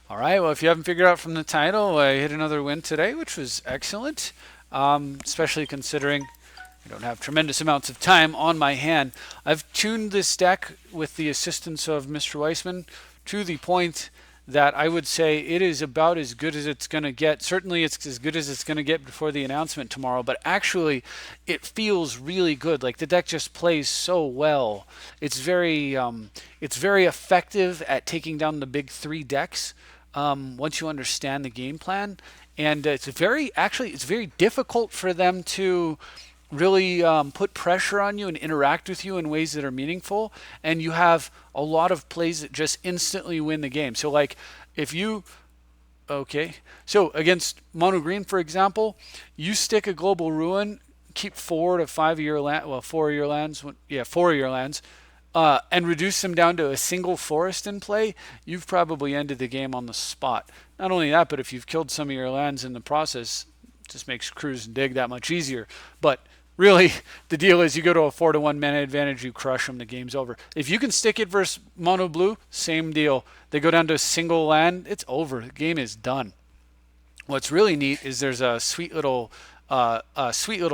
All right. Well, if you haven't figured out from the title, I hit another win today, which was excellent. Especially considering I don't have tremendous amounts of time on my hand. I've tuned this deck with the assistance of Mr. Weissman to the point that I would say it is about as good as it's going to get. Certainly, it's as good as it's going to get before the announcement tomorrow, but actually, it feels really good. Like the deck just plays so well. It's very effective at taking down the big three decks once you understand the game plan. And it's very difficult for them to really put pressure on you and interact with you in ways that are meaningful. And you have a lot of plays that just instantly win the game. So, like, if you okay, so against mono green, for example, you stick a global ruin, keep 4 to 5 year land, well, 4 year lands, yeah, 4 year lands, and reduce them down to a single forest in play, you've probably ended the game on the spot. Not only that, but if you've killed some of your lands in the process, it just makes cruise and dig that much easier. But really, the deal is you go to a 4 to 1 mana advantage, you crush them, the game's over. If you can stick it versus mono blue, same deal. They go down to a single land, it's over. The game is done. What's really neat is there's a sweet little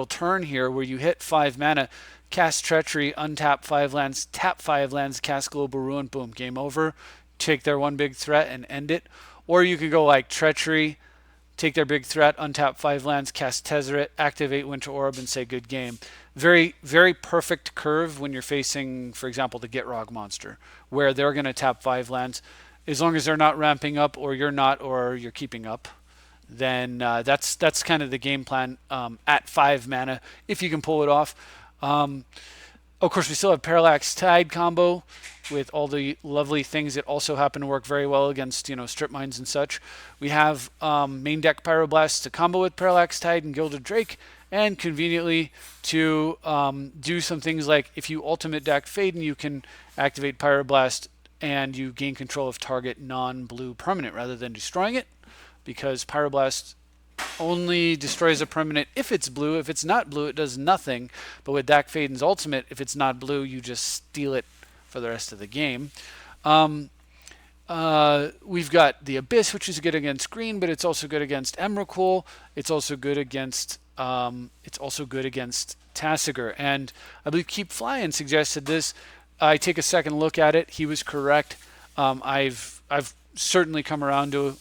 turn here where you hit 5 mana, cast Treachery, untap 5 lands, tap 5 lands, cast Global Ruin, boom, game over. Take their one big threat and end it. Or you could go like Treachery, take their big threat, untap 5 lands, cast Tezzeret, activate Winter Orb, and say good game. Very, very perfect curve when you're facing, for example, the Gitrog monster, where they're going to tap 5 lands. As long as they're not ramping up, or you're not, or you're keeping up, then that's kind of the game plan at 5 mana if you can pull it off. Um, of course, we still have Parallax Tide combo with all the lovely things that also happen to work very well against strip mines and such. We have main deck Pyroblast to combo with Parallax Tide and Gilded Drake, and conveniently to do some things like if you ultimate deck Faden, you can activate Pyroblast and you gain control of target non-blue permanent rather than destroying it, because Pyroblast only destroys a permanent if it's blue. If it's not blue, it does nothing. But with Dak Faden's ultimate, if it's not blue, you just steal it for the rest of the game. Um, we've got the Abyss, which is good against green, but it's also good against Emrakul. It's also good against Tasigur. And I believe Keep Flying suggested this. I take a second look at it. He was correct. I've certainly come around to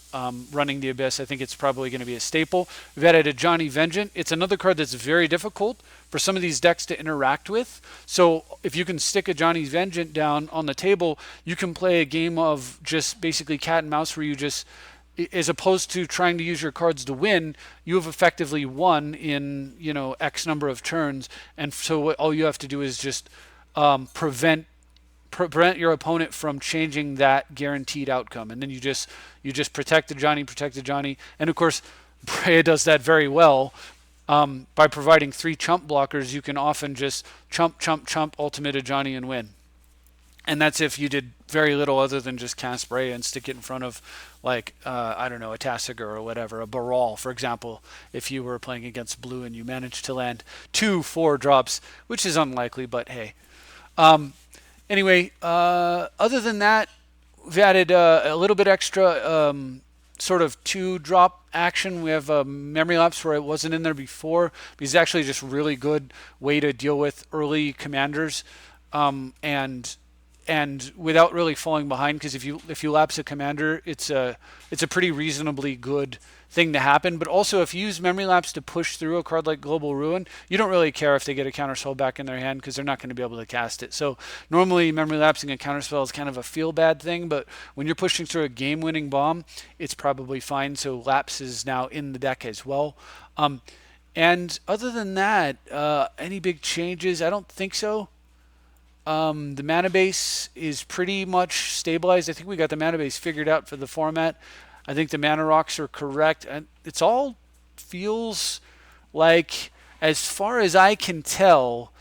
running the Abyss. I think it's probably going to be a staple. We've added a Johnny Vengeant. It's another card that's very difficult for some of these decks to interact with. So if you can stick a Johnny Vengeant down on the table, you can play a game of just basically cat and mouse where you just, as opposed to trying to use your cards to win, you have effectively won in X number of turns. And so all you have to do is just prevent your opponent from changing that guaranteed outcome, and then you just protect the Johnny, and of course, Breya does that very well. By providing 3 chump blockers, you can often just chump, ultimate a Johnny and win. And that's if you did very little other than just cast Breya and stick it in front of, like, I don't know, a Tasigur or whatever, a Baral, for example, if you were playing against blue and you managed to land 2 4 drops, which is unlikely, but hey. Anyway, other than that, we've added a little bit extra sort of 2 drop action. We have a Memory Lapse where it wasn't in there before. But it's actually just really good way to deal with early commanders, and without really falling behind. Because if you lapse a commander, it's a pretty reasonably good thing to happen. But also, if you use Memory Lapse to push through a card like Global Ruin, you don't really care if they get a counterspell back in their hand, because they're not going to be able to cast it. So normally, Memory Lapsing a counterspell is kind of a feel bad thing, but when you're pushing through a game-winning bomb, it's probably fine. So Lapse is now in the deck as well. And other than that, any big changes? I don't think so. The mana base is pretty much stabilized. I think we got the mana base figured out for the format. I think the mana rocks are correct. And it's all feels like, as far as I can tell,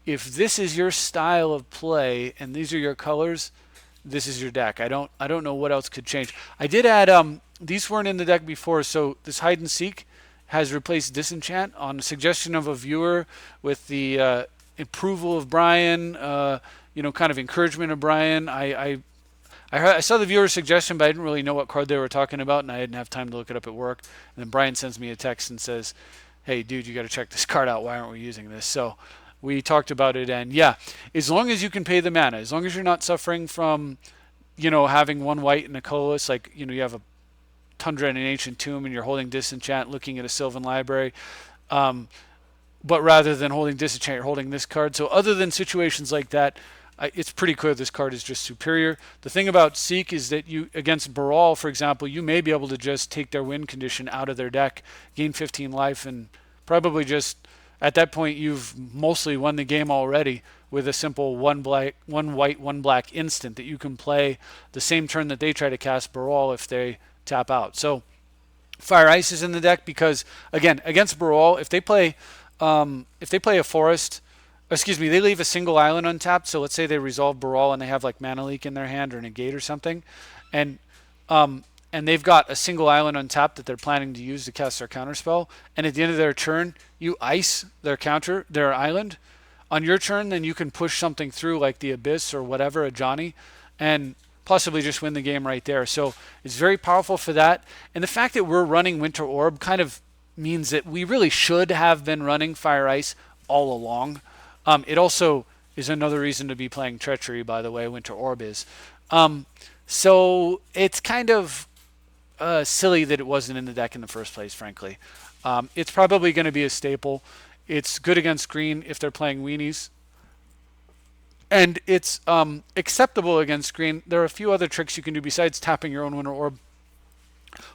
if this is your style of play and these are your colors, this is your deck. I don't know what else could change. I did add these weren't in the deck before, so this Hide and Seek has replaced Disenchant on a suggestion of a viewer with the approval of Brian, kind of encouragement of Brian. I saw the viewer suggestion, but I didn't really know what card they were talking about, and I didn't have time to look it up at work. And then Brian sends me a text and says, "Hey, dude, you got to check this card out. Why aren't we using this?" So we talked about it, and yeah, as long as you can pay the mana, as long as you're not suffering from, having one white and a colorless, like you have a Tundra and an Ancient Tomb, and you're holding Disenchant, looking at a Sylvan Library. Um, but rather than holding Disenchant, you're holding this card. So other than situations like that, it's pretty clear this card is just superior. The thing about Seek is that you, against Baral, for example, you may be able to just take their win condition out of their deck, gain 15 life, and probably just at that point you've mostly won the game already with a simple one white, one black instant that you can play the same turn that they try to cast Baral if they tap out. So Fire Ice is in the deck because again against Baral, if they play a forest, excuse me, they leave a single island untapped. So let's say they resolve Baral and they have like Mana Leak in their hand or Negate or something, and um, and they've got a single island untapped that they're planning to use to cast their counterspell. And at the end of their turn, you ice their island. On your turn, then you can push something through like the Abyss or whatever, a Johnny, and possibly just win the game right there. So it's very powerful for that. And the fact that we're running Winter Orb kind of means that we really should have been running Fire Ice all along. It also is another reason to be playing Treachery, by the way, Winter Orb is. So it's kind of silly that it wasn't in the deck in the first place, frankly. It's probably going to be a staple. It's good against green if they're playing weenies. And it's acceptable against green. There are a few other tricks you can do besides tapping your own Winter Orb.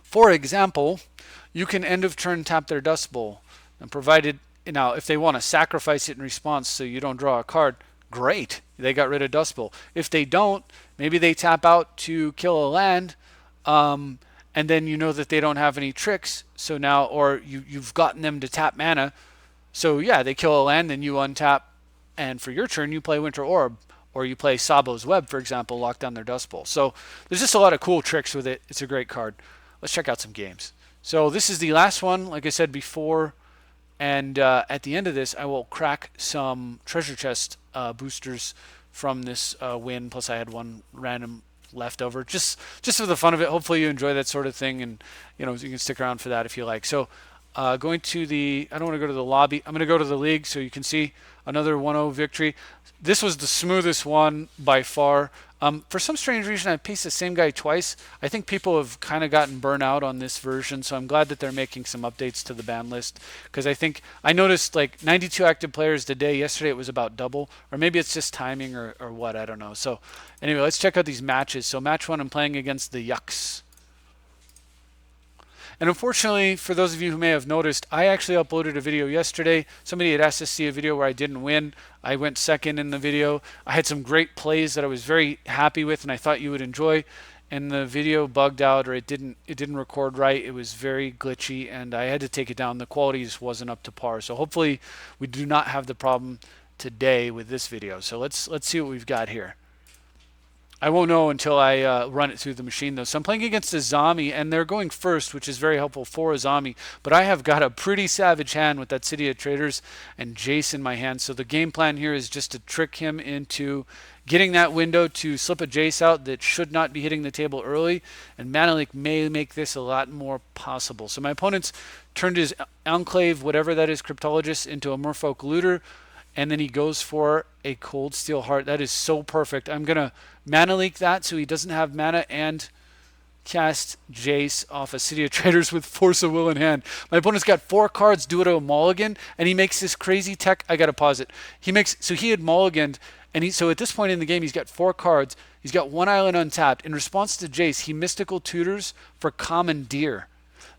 For example, you can end of turn tap their Dust Bowl, and provided if they want to sacrifice it in response so you don't draw a card, great, they got rid of Dust Bowl. If they don't, maybe they tap out to kill a land, and then you know that they don't have any tricks. So now, or you've gotten them to tap mana. So yeah, they kill a land, then you untap, and for your turn you play Winter Orb, or you play Sabo's Web, for example, lock down their Dust Bowl. So there's just a lot of cool tricks with it. It's a great card. Let's check out some games. So this is the last one, like I said before, and at the end of this, I will crack some treasure chest boosters from this win. Plus, I had one random leftover, just for the fun of it. Hopefully, you enjoy that sort of thing, and you can stick around for that if you like. So, going to I don't want to go to the lobby. I'm going to go to the league, so you can see another 1-0 victory. This was the smoothest one by far. For some strange reason, I paced the same guy twice. I think people have kind of gotten burnt out on this version, so I'm glad that they're making some updates to the ban list, because I noticed like 92 active players today. Yesterday it was about double, or maybe it's just timing or what, I don't know. So anyway, let's check out these matches. So match one, I'm playing against the Yucks. And unfortunately, for those of you who may have noticed, I actually uploaded a video yesterday. Somebody had asked to see a video where I didn't win. I went second in the video. I had some great plays that I was very happy with and I thought you would enjoy. And the video bugged out, or it didn't record right. It was very glitchy and I had to take it down. The quality just wasn't up to par. So hopefully we do not have the problem today with this video. So let's see what we've got here. I won't know until I run it through the machine, though. So I'm playing against a Azami, and they're going first, which is very helpful for Azami. But I have got a pretty savage hand with that City of Traders and Jace in my hand. So the game plan here is just to trick him into getting that window to slip a Jace out that should not be hitting the table early. And Mana Leak may make this a lot more possible. So my opponent's turned his Enclave, whatever that is, Cryptologist, into a Merfolk Looter. And then he goes for a Cold Steel Heart. That is so perfect. I'm going to Mana Leak that so he doesn't have mana and cast Jace off a City of Traders with Force of Will in hand. My opponent's got 4 cards due to a mulligan, and he makes this crazy tech. I got to pause it. So he had mulliganed, and so at this point in the game, he's got 4 cards. He's got 1 island untapped. In response to Jace, he Mystical Tutors for Commandeer.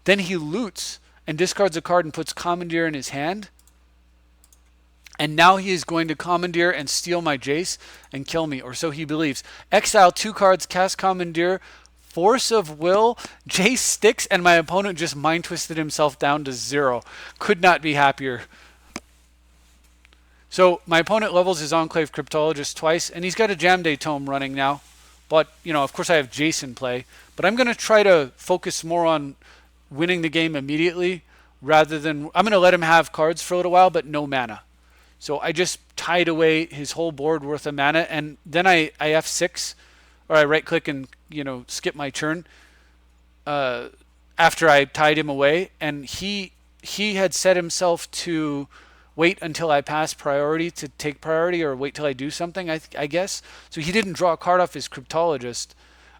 Then he loots and discards a card and puts Commandeer in his hand. And now he is going to Commandeer and steal my Jace and kill me, or so he believes. Exile 2 cards, cast Commandeer, Force of Will, Jace sticks, and my opponent just mind twisted himself down to 0. Could not be happier. So my opponent levels his Enclave Cryptologist twice, and he's got a Jam Day Tome running now. But, of course I have Jace in play. But I'm going to try to focus more on winning the game immediately, rather than... I'm going to let him have cards for a little while, but no mana. So I just tied away his whole board worth of mana, and then I F6 or I right click and skip my turn after I tied him away, and he had set himself to wait until I pass priority to take priority, or wait till I do something. I guess so. He didn't draw a card off his cryptologist,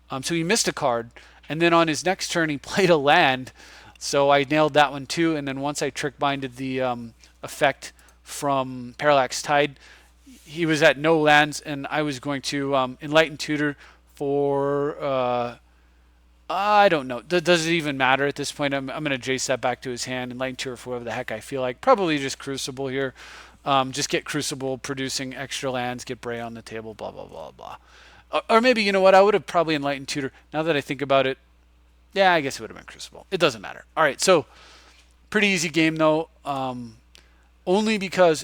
so he missed a card, and then on his next turn he played a land, so I nailed that one too. And then once I trick binded the effect from Parallax Tide, he was at no lands, and I was going to Enlighten Tutor for I don't know. Does it even matter at this point? I'm going to jace that back to his hand and Enlighten Tutor for whatever the heck I feel like. Probably just Crucible here. Just get Crucible, producing extra lands, get Breya on the table, blah, blah, blah, blah. Or maybe, you know what? I would have probably Enlightened Tutor. Now that I think about it, yeah, I guess it would have been Crucible. It doesn't matter. All right, so pretty easy game, though. Only because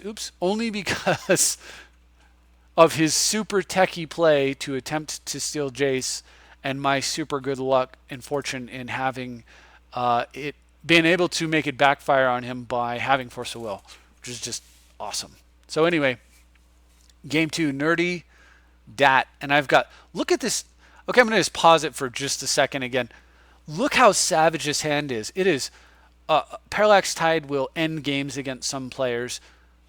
of his super techie play to attempt to steal Jace, and my super good luck and fortune in having it being able to make it backfire on him by having Force of Will, which is just awesome. So anyway, game 2, Nerdy Dat, and I've got, look at this. Okay, I'm going to just pause it for just a second again. Look how savage this hand is. It is Parallax Tide will end games against some players.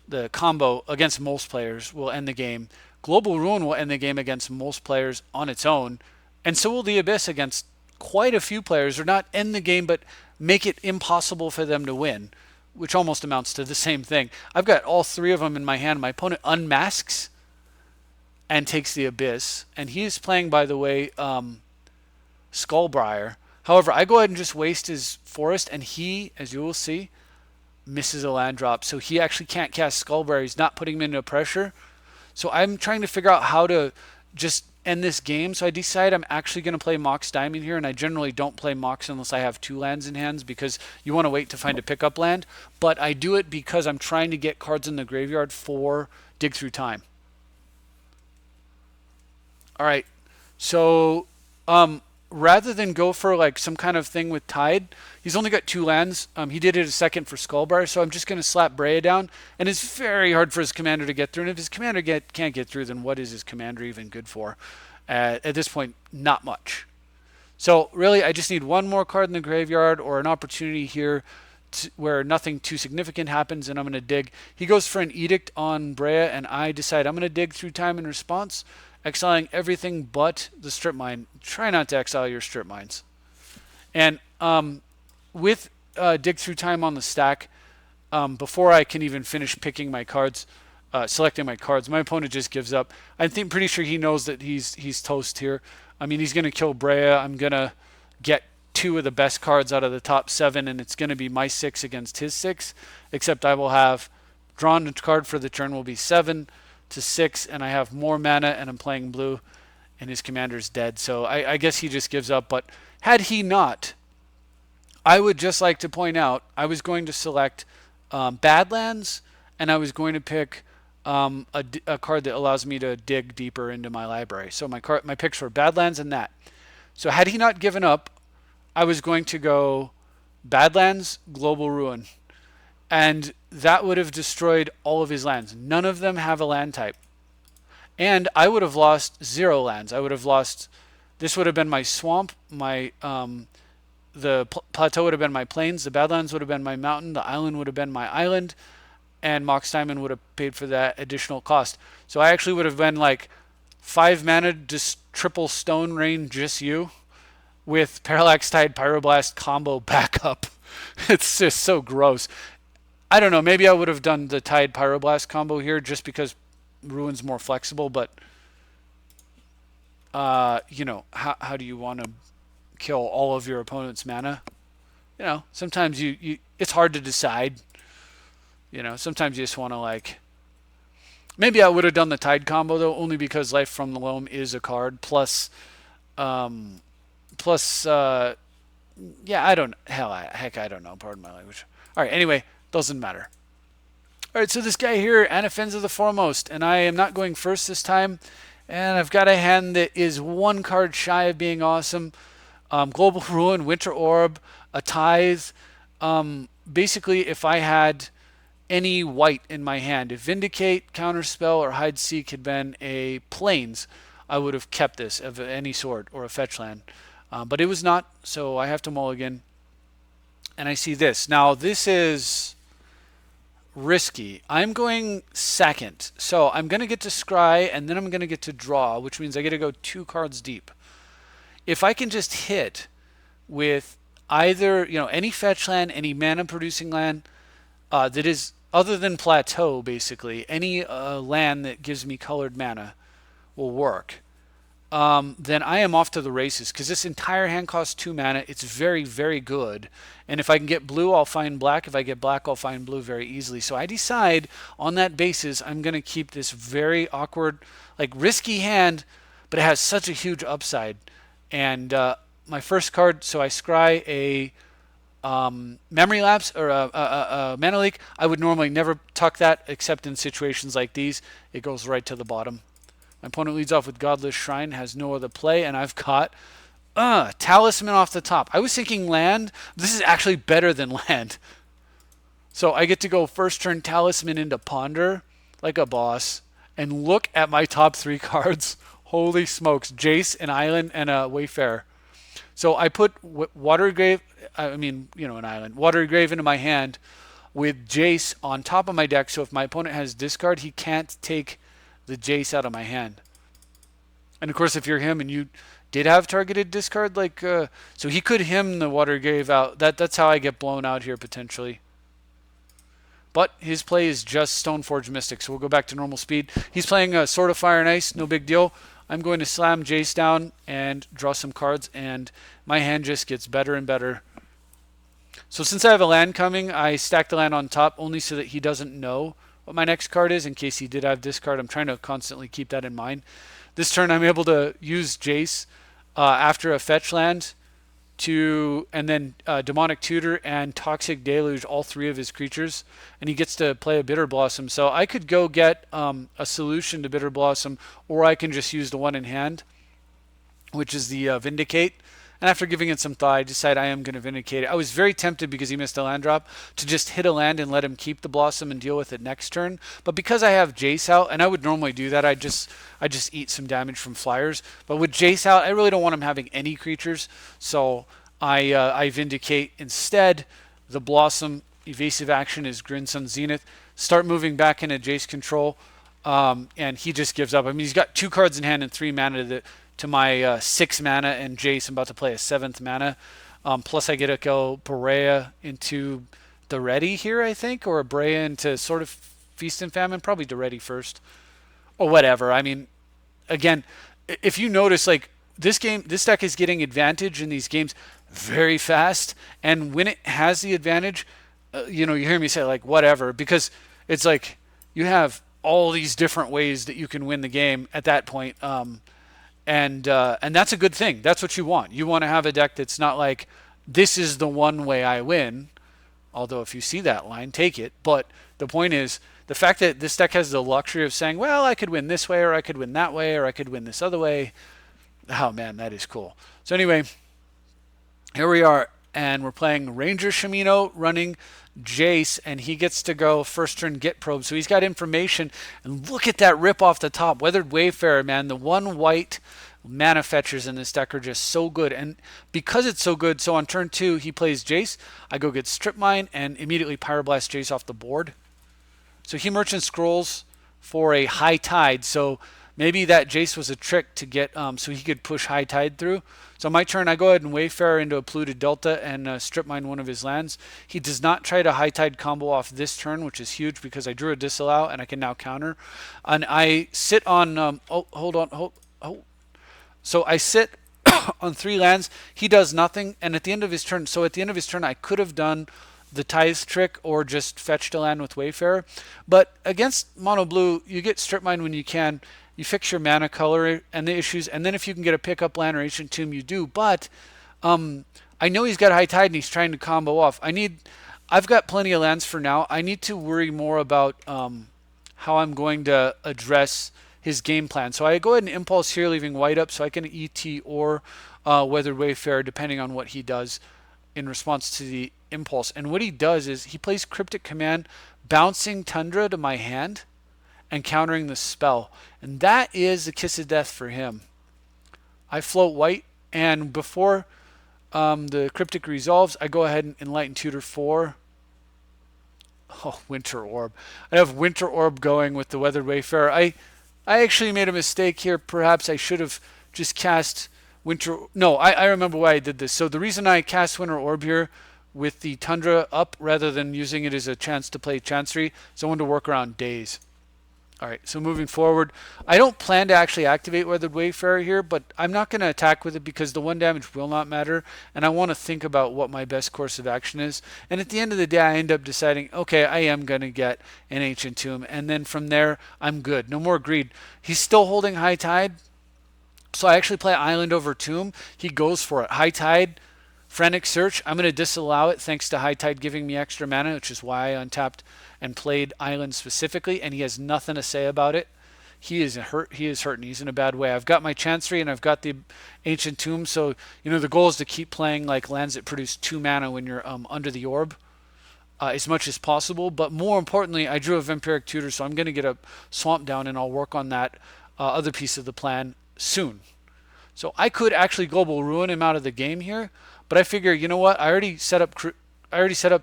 The combo against most players will end the game. Global Ruin will end the game against most players on its own. And so will the Abyss against quite a few players, or not end the game, but make it impossible for them to win, which almost amounts to the same thing. I've got all three of them in my hand. My opponent unmasks and takes the Abyss. And he is playing, by the way, Skullbriar. However, I go ahead and just waste his forest, and he, as you will see, misses a land drop. So he actually can't cast Skullbriar. He's not putting him into pressure. So I'm trying to figure out how to just end this game. So I decide I'm actually going to play Mox Diamond here, and I generally don't play Mox unless I have 2 lands in hands, because you want to wait to find a pickup land. But I do it because I'm trying to get cards in the graveyard for Dig Through Time. All right, so rather than go for like some kind of thing with Tide, he's only got 2 lands. He did it a second for Skullbriar, so I'm just going to slap Breya down, and it's very hard for his commander to get through. And if his commander can't get through, then what is his commander even good for? At this point, not much. So really, I just need one more card in the graveyard, or an opportunity here where nothing too significant happens, and I'm going to dig. He goes for an Edict on Breya, and I decide I'm going to Dig Through Time in response, exiling everything but the strip mine. Try not to exile your strip mines. And with Dig Through Time on the stack, before I can even finish picking my cards, selecting my cards, my opponent just gives up. I'm pretty sure he knows that he's toast here. I mean, he's going to kill Breya. I'm going to get 2 of the best cards out of the top 7, and it's going to be my 6 against his 6, except I will have drawn a card for the turn will be 7 to 6, and I have more mana, and I'm playing blue, and his commander's dead. So I guess he just gives up. But had he not, I would just like to point out, I was going to select Badlands, and I was going to pick a card that allows me to dig deeper into my library. So my picks were Badlands and that. So had he not given up, I was going to go Badlands, Global Ruin. And that would have destroyed all of his lands. None of them have a land type. And I would have lost 0 lands. I would have lost, this would have been my swamp, the plateau would have been my plains, the Badlands would have been my mountain, the island would have been my island, and Mox Diamond would have paid for that additional cost. So I actually would have been like 5 mana, just triple Stone Rain, just you, with Parallax Tide Pyroblast combo backup. It's just so gross. I don't know, maybe I would have done the Tide Pyroblast combo here just because Ruin's more flexible, but you know, how do you want to kill all of your opponent's mana? You know, sometimes you it's hard to decide. You know, sometimes you just want to like, maybe I would have done the Tide combo though, only because Life from the Loam is a card, plus yeah, I don't, heck, I don't know, pardon my language. All right, anyway, doesn't matter. All right, so this guy here, Anafenza the Foremost, and I am not going first this time, and I've got a hand that is 1 card shy of being awesome. Global Ruin, Winter Orb, a Tithe. Basically, if I had any white in my hand, if Vindicate, Counterspell, or Hide Seek had been a Plains, I would have kept this of any sort or a fetch land. But it was not, so I have to mulligan. And I see this. Now, this is risky. I'm going second. So I'm going to get to scry, and then I'm going to get to draw, which means I get to go 2 cards deep. If I can just hit with either, any fetch land, any mana producing land that is other than plateau, basically, any land that gives me colored mana will work. Then I am off to the races because this entire hand costs 2 mana. It's very, very good. And if I can get blue, I'll find black. If I get black, I'll find blue very easily. So I decide on that basis, I'm going to keep this very awkward, like risky hand, but it has such a huge upside. And my first card, so I scry a memory lapse or a mana leak. I would normally never tuck that except in situations like these. It goes right to the bottom. My opponent leads off with Godless Shrine, has no other play, and I've got Talisman off the top. I was thinking land. This is actually better than land. So I get to go first turn Talisman into Ponder like a boss, and look at my top 3 cards. Holy smokes. Jace, an Island, and a Wayfarer. So I put Watery Grave, an island, Watery Grave into my hand with Jace on top of my deck. So if my opponent has discard, he can't take the Jace out of my hand. And of course, if you're him and you did have targeted discard, so he could hymn the Watery Grave out. That's how I get blown out here potentially. But his play is just Stoneforge Mystic, so we'll go back to normal speed. He's playing a Sword of Fire and Ice, no big deal. I'm going to slam Jace down and draw some cards, and my hand just gets better and better. So since I have a land coming, I stack the land on top only so that he doesn't know what my next card is in case he did have discard. I'm trying to constantly keep that in mind. This turn I'm able to use Jace after a fetch land and then Demonic Tutor and Toxic Deluge, all 3 of his creatures, and he gets to play a Bitter Blossom. So I could go get a solution to Bitter Blossom, or I can just use the one in hand, which is the Vindicate. And after giving it some thought, I decide I am going to Vindicate it. I was very tempted because he missed a land drop to just hit a land and let him keep the Blossom and deal with it next turn. But because I have Jace out, and I would normally do that, I just eat some damage from flyers. But with Jace out, I really don't want him having any creatures. So I Vindicate instead. The Blossom evasive action is Grin Sun Zenith. Start moving back into Jace control. And he just gives up. I mean, he's got 2 cards in hand and 3 mana to my 6 mana, and Jace, I'm about to play a 7th mana. Plus I get to go Breya into the Ready here, I think, or a Breya into sort of Feast and Famine. Probably the Ready first, or whatever. I mean, again, if you notice, this deck is getting advantage in these games very fast, and when it has the advantage, you hear me say whatever, because it's like you have all these different ways that you can win the game at that point. And that's a good thing. That's what you want. You want to have a deck that's not like, this is the one way I win. Although if you see that line, take it. But the point is, the fact that this deck has the luxury of saying, well, I could win this way, or I could win that way, or I could win this other way. Oh, man, that is cool. So anyway, here we are. And we're playing Ranger Shimino running Jace, and he gets to go first turn Get Probe. So he's got information, and look at that rip off the top. Weathered Wayfarer, man, the 1 white mana fetchers in this deck are just so good. And because it's so good, so on turn 2 he plays Jace. I go get Strip Mine and immediately Pyroblast Jace off the board. So he Merchant Scrolls for a High Tide. So maybe that Jace was a trick to get so he could push High Tide through. So my turn, I go ahead and Wayfarer into a Polluted Delta and Strip Mine one of his lands. He does not try to High Tide combo off this turn, which is huge because I drew a Disallow and I can now counter. And I sit on, So I sit on 3 lands. He does nothing. And at the end of his turn, I could have done the Tithe trick or just fetched a land with Wayfarer. But against Mono Blue, you get Strip Mine when you can. You fix your mana color and the issues, and then if you can get a pickup land or Ancient Tomb, you do. But I know he's got High Tide and he's trying to combo off. I've got plenty of lands for now. I need to worry more about how I'm going to address his game plan. So I go ahead and Impulse here, leaving white up so I can ET or Weathered Wayfarer, depending on what he does in response to the Impulse. And what he does is he plays Cryptic Command, bouncing Tundra to my hand. and countering the spell. And that is the kiss of death for him. I float white, and before the Cryptic resolves, I go ahead and Enlighten Tutor 4. Oh, Winter Orb. I have Winter Orb going with the Weathered Wayfarer. I actually made a mistake here. Perhaps I should have just cast Winter... No, I remember why I did this. So the reason I cast Winter Orb here with the Tundra up rather than using it as a chance to play Chancery is I wanted to work around days. All right, so moving forward, I don't plan to actually activate Weathered Wayfarer here, but I'm not going to attack with it because the 1 damage will not matter, and I want to think about what my best course of action is. And at the end of the day, I end up deciding, okay, I am going to get an Ancient Tomb, and then from there, I'm good. No more greed. He's still holding High Tide, so I actually play Island over Tomb. He goes for it. High Tide, Frantic Search. I'm going to disallow it thanks to High Tide giving me extra mana, which is why I untapped and played Island specifically, and he has nothing to say about it. He is hurt. He is hurting. He's in a bad way. I've got my Chancery and I've got the Ancient Tomb, so the goal is to keep playing like lands that produce 2 mana when you're under the orb as much as possible. But more importantly, I drew a Vampiric Tutor, so I'm going to get a Swamp down, and I'll work on that other piece of the plan soon. So I could actually Global Ruin him out of the game here, but I figure, you know what? I already set up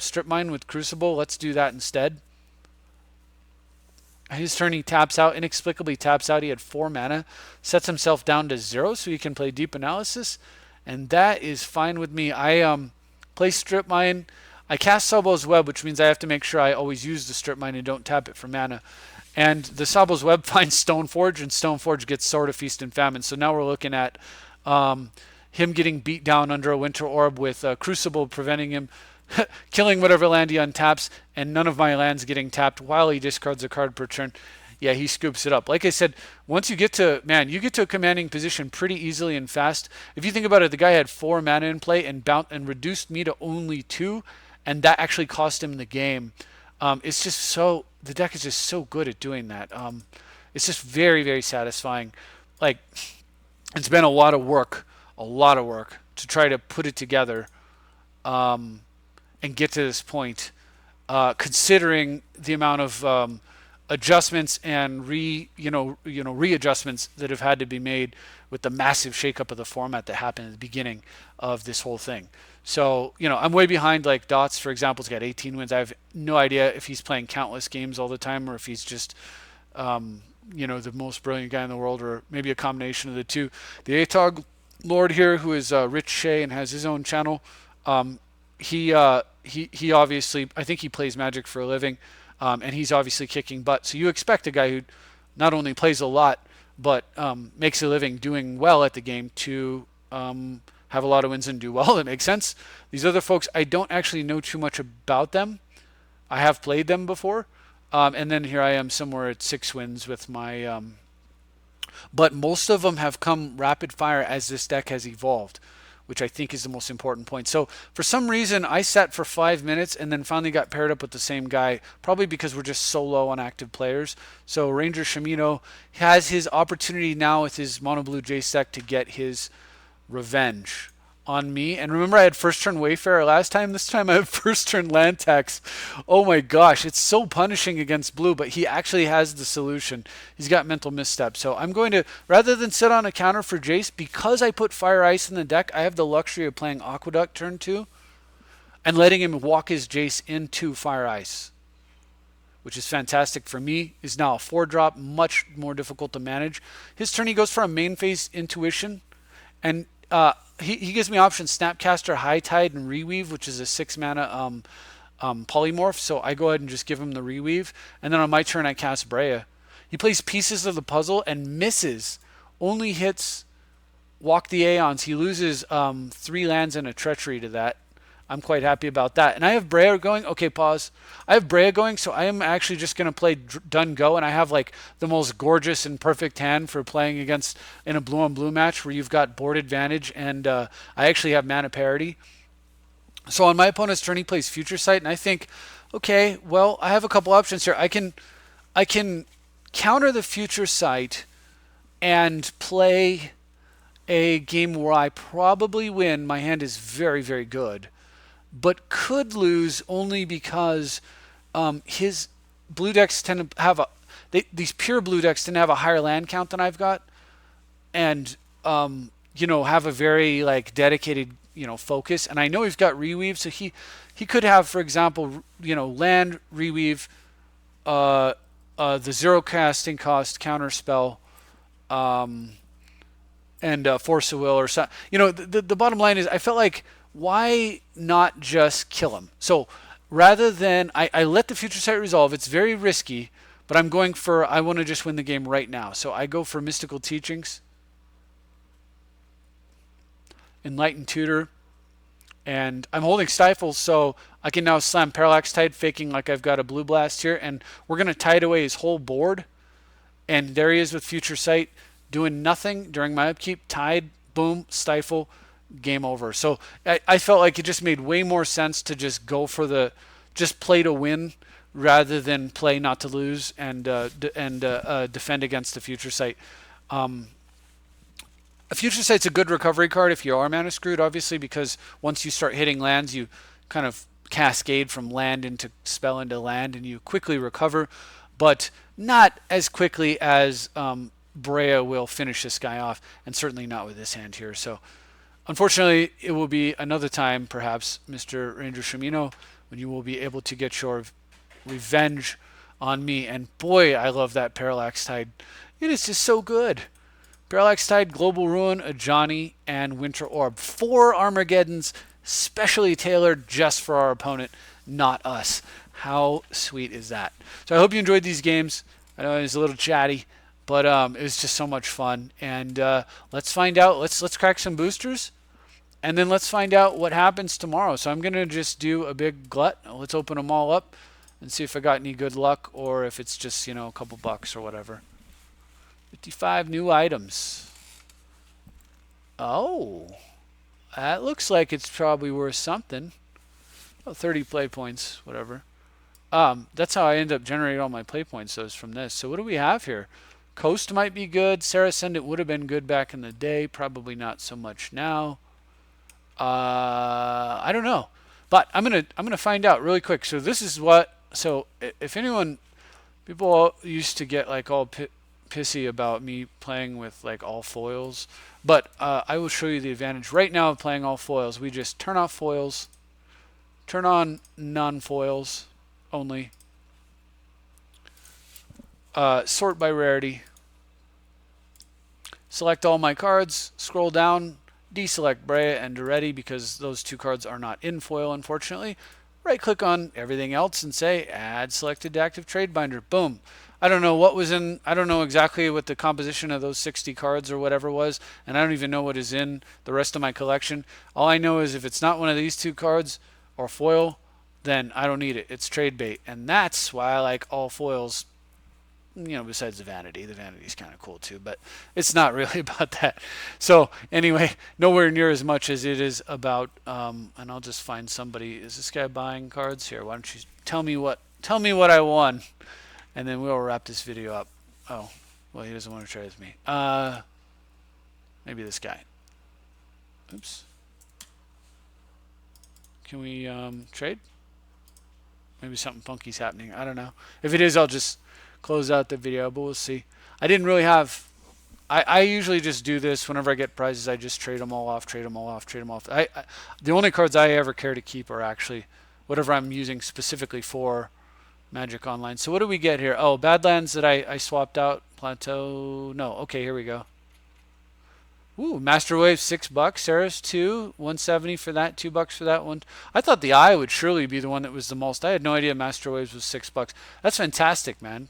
Strip Mine with Crucible. Let's do that instead. His turn, he taps out, inexplicably taps out. He had 4 mana, sets himself down to 0 so he can play Deep Analysis, and that is fine with me. I play Strip Mine. I cast Sabo's Web, which means I have to make sure I always use the Strip Mine and don't tap it for mana. And the Sabo's Web finds Stoneforge, and Stoneforge gets Sword of Feast and Famine. So now we're looking at him getting beat down under a Winter Orb with Crucible preventing him killing whatever land he untaps, and none of my lands getting tapped while he discards a card per turn. Yeah, he scoops it up. Like I said, once you get to a commanding position pretty easily and fast. If you think about it, the guy had 4 mana in play and reduced me to only 2, and that actually cost him the game. It's just so, the deck is just so good at doing that. It's just very, very satisfying. Like, it's been a lot of work to try to put it together. And get to this point, considering the amount of adjustments and readjustments that have had to be made with the massive shakeup of the format that happened at the beginning of this whole thing. So I'm way behind. Like Dots, for example, has got 18 wins. I have no idea if he's playing countless games all the time or if he's just the most brilliant guy in the world, or maybe a combination of the two. The Atog Lord here, who is Rich Shea and has his own channel. He obviously, I think he plays Magic for a living, and he's obviously kicking butt. So you expect a guy who not only plays a lot, but makes a living doing well at the game to have a lot of wins and do well. That makes sense. These other folks, I don't actually know too much about them. I have played them before. And then here I am somewhere at 6 wins with my... but most of them have come rapid fire as this deck has evolved, which I think is the most important point. So for some reason, I sat for 5 minutes and then finally got paired up with the same guy, probably because we're just so low on active players. So Ranger Shimino has his opportunity now with his Mono Blue Jace deck to get his revenge on me. And remember, I had first turn Wayfarer last time. This time I have first turn Land Tax. Oh my gosh, it's so punishing against blue, but he actually has the solution. He's got Mental Misstep. So I'm going to, rather than sit on a counter for Jace, because I put Fire Ice in the deck, I have the luxury of playing Aqueduct turn 2 and letting him walk his Jace into Fire Ice, which is fantastic for me. Is now a 4-drop, much more difficult to manage. His turn, he goes for a main phase Intuition, and he gives me options: Snapcaster, High Tide, and Reweave, which is a 6 mana polymorph. So I go ahead and just give him the Reweave, and then on my turn I cast Breya. He plays Pieces of the Puzzle and misses, only hits Walk the Aeons. He loses 3 lands and a Treachery to that. I'm quite happy about that. And I have Breya going. Okay, pause. I have Breya going, so I am actually just going to play Done Go, and I have like the most gorgeous and perfect hand for playing against in a blue-on-blue match where you've got board advantage, and I actually have mana parity. So on my opponent's turn, he plays Future Sight, and I think, okay, well, I have a couple options here. I can counter the Future Sight and play a game where I probably win. My hand is very, very good, but could lose only because his blue decks tend to have these pure blue decks tend to have a higher land count than I've got, and have a very like dedicated focus. And I know he's got reweave, so he could have, for example, land reweave, the zero casting cost counter spell, and force of will or something. The bottom line is I felt like why not just kill him? So rather than I let the future sight resolve, it's very risky, but I'm going for I want to just win the game right now. So I go for mystical teachings, enlightened tutor, and I'm holding stifle, so I can now slam parallax tide, faking like I've got a blue blast here, and we're gonna tide away his whole board. And there he is with future sight, doing nothing during my upkeep. Tide, boom, stifle, game over. So I felt like it just made way more sense to just go for just play to win rather than play not to lose and defend against the future sight. A future sight's a good recovery card if you are mana screwed, obviously, because once you start hitting lands, you kind of cascade from land into spell into land, and you quickly recover, but not as quickly as Breya will finish this guy off, and certainly not with this hand here. So unfortunately, it will be another time, perhaps, Mr. Ranger Shimino, when you will be able to get your revenge on me. And boy, I love that Parallax Tide. It is just so good. Parallax Tide, Global Ruin, a Johnny, and Winter Orb. 4 Armageddons specially tailored just for our opponent, not us. How sweet is that? So I hope you enjoyed these games. I know it was a little chatty, but it was just so much fun. And let's find out. Let's crack some boosters, and then let's find out what happens tomorrow. So I'm gonna just do a big glut. Let's open them all up and see if I got any good luck, or if it's just a couple bucks or whatever. 55 new items. Oh, that looks like it's probably worth something. Oh, 30 play points, whatever. That's how I end up generating all my play points, those from this. So what do we have here? Coast might be good. Sarah Ascendant would have been good back in the day. Probably not so much now. I don't know. But I'm gonna find out really quick. So this is what. So if anyone, people used to get like all pissy about me playing with like all foils, but I will show you the advantage right now of playing all foils. We just turn off foils, turn on non-foils only, sort by rarity, select all my cards, scroll down, deselect Breya and Duretti because those 2 cards are not in foil, unfortunately. Right click on everything else and say add selected to active trade binder. Boom. I don't know what was in, I don't know exactly what the composition of those 60 cards or whatever was, and I don't even know what is in the rest of my collection. All I know is if it's not one of these 2 cards or foil, then I don't need it. It's trade bait, and that's why I like all foils, besides the vanity. The vanity is kind of cool too, but it's not really about that. So anyway, nowhere near as much as it is about, and I'll just find somebody. Is this guy buying cards here? Why don't you tell me what I won? And then we'll wrap this video up. Oh, well, he doesn't want to trade with me. Maybe this guy. Oops. Can we trade? Maybe something funky's happening. I don't know. If it is, I'll just close out the video, but we'll see. I didn't really have... I usually just do this whenever I get prizes. I just trade them all off, trade them all off, trade them off. The only cards I ever care to keep are actually whatever I'm using specifically for Magic Online. So what do we get here? Oh, Badlands that I swapped out. Plateau. No. Okay, here we go. Ooh, Master Wave, $6. Sarah's 2, 170 for that, $2 for that one. I thought the Eye would surely be the one that was the most. I had no idea Master Waves was $6. That's fantastic, man.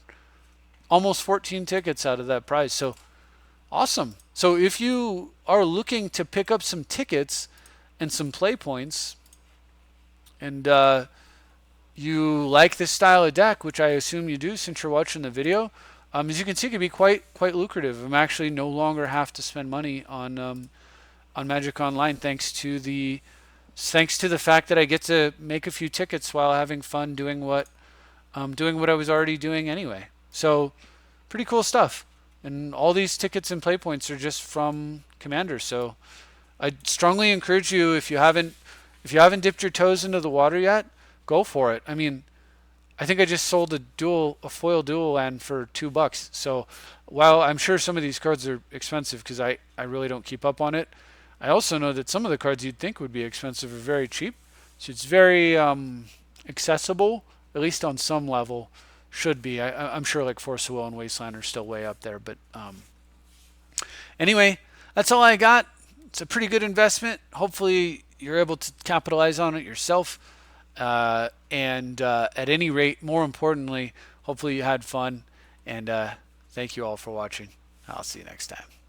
Almost 14 tickets out of that prize. So awesome. So if you are looking to pick up some tickets and some play points, and you like this style of deck, which I assume you do since you're watching the video, as you can see, it can be quite lucrative. I'm actually no longer have to spend money on Magic Online thanks to the fact that I get to make a few tickets while having fun doing what I was already doing anyway. So pretty cool stuff. And all these tickets and play points are just from Commander. So I strongly encourage you, if you haven't dipped your toes into the water yet, go for it. I mean, I think I just sold a foil dual land for $2. So while I'm sure some of these cards are expensive because I really don't keep up on it, I also know that some of the cards you'd think would be expensive are very cheap. So it's very accessible, at least on some level. Should be. I'm sure like Force of Will and Wasteland are still way up there. But anyway, that's all I got. It's a pretty good investment. Hopefully, you're able to capitalize on it yourself. And at any rate, more importantly, hopefully you had fun. And thank you all for watching. I'll see you next time.